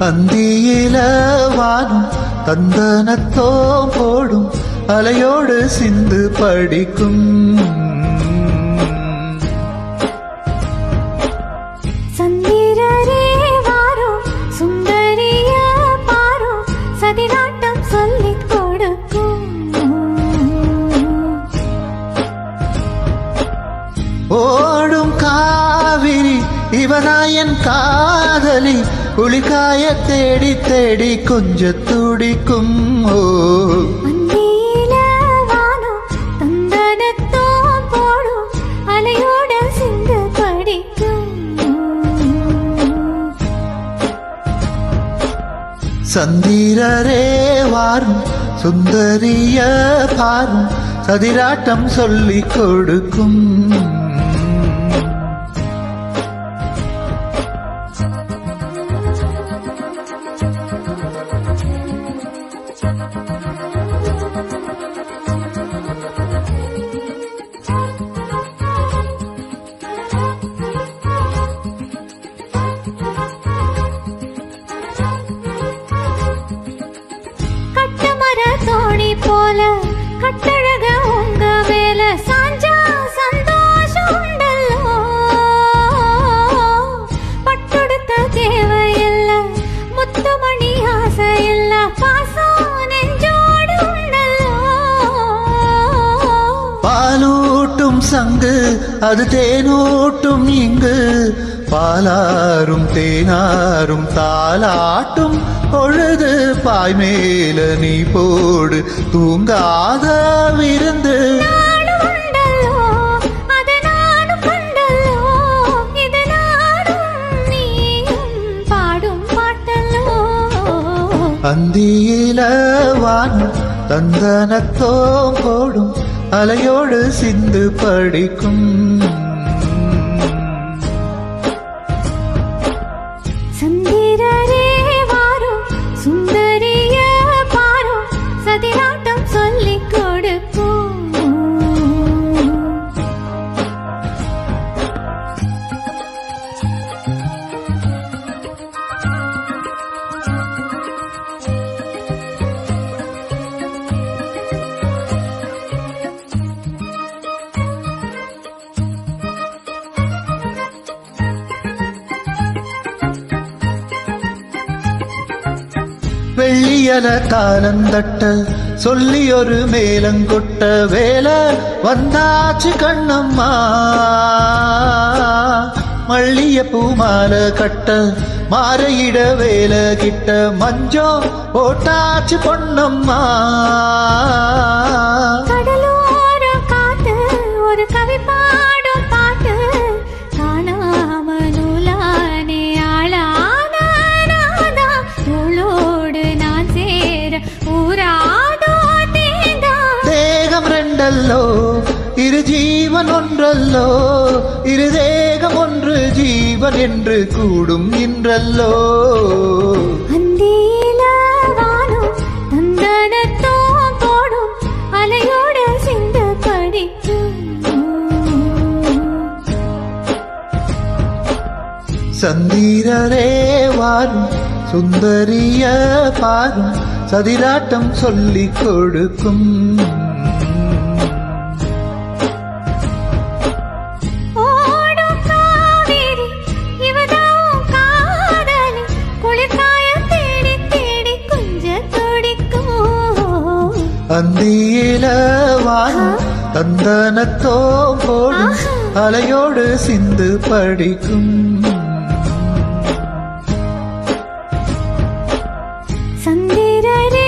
அந்தியில வானும் தந்தனத்தோ போடும் அலையோடு சிந்து படிக்கும் சந்திரரே வாரும் சுந்தரிய பாரும் சதிராட்டம் சொல்லிக் கொடுக்கும் ஓடும் காவிரி இவனாயன் காதலி குளிக்காய தேடி தேடி கொஞ்ச துடிக்கும் ஓ அந்தியில வானும் தந்தனத்தோ போடும் அலையோட சிந்து படிக்கும் சந்திரரே வாரும் சுந்தரிய பாரும் சதிராட்டம் சொல்லிக் கொடுக்கும் கட்டமர தோணி போல கட்டழக உங்க மேல சாஞ்சா சந்தோஷம் உண்டல்லோ பட்டொடுத்த தேவையில்ல முத்துமணி ஆசையில்ல பாசம் நெஞ்சோடு உண்டல்லோ பாலூட்டும் சங்கு அது தேனூட்டும் இங்கு பாலாரும் தேனாரும் தாலாட்டும் பொழுது பாய் மேல நீ போடு தூங்காத விருந்து நானும் உண்டல்லோ அது நானும் கண்டல்லோ இது நானும் நீயும் பாடும் பாட்டல்லோ அந்தியில வானும் தந்தனத்தோ போடும் அலையோடு சிந்து படிக்கும் சந்திரரே வாரும் சுந்தரிய பாரும் சதிராட்டம் சொல்லிக் கொடுக்கும் வெள்ளியல காலந்தட்ட சொல்லி ஒரு மேலங்கொட்ட வேலை வந்தாச்சு கண்ணம்மா மல்லிய பூமால கட்ட மாறையிட வேலை கிட்ட மஞ்சோ போட்டாச்சு பொன்னம்மா கடலோர காத்து ஒரு கவி பாடும் பாட்டு காணாம நூலானே ஆளான நாதா தோளோடு நான் சேர ஊராதோ தேதா தேகம் ரெண்டல்லோ இரு ஜீவன் ஒன்றல்லோ இரு தேகம் ஒன்று ஜீவன் என்று கூடும் இன்றல்லோ அந்தியில வானும் தந்தனத்தோ போடும் அலையோட சிந்து படிக்கும் சந்திரரே வாரும் சுந்தரிய பாரும் சதிராட்டம் சொல்லிக் கொடுக்கும் ஓடும் காவிரி இவதான் காதலி குளிர்காய தேடி தேடி கொஞ்ச துடிக்கும் அந்தியில வாரும் தந்தனத்தோ போடும் அலையோடு சிந்து படிக்கும் சந்திரரே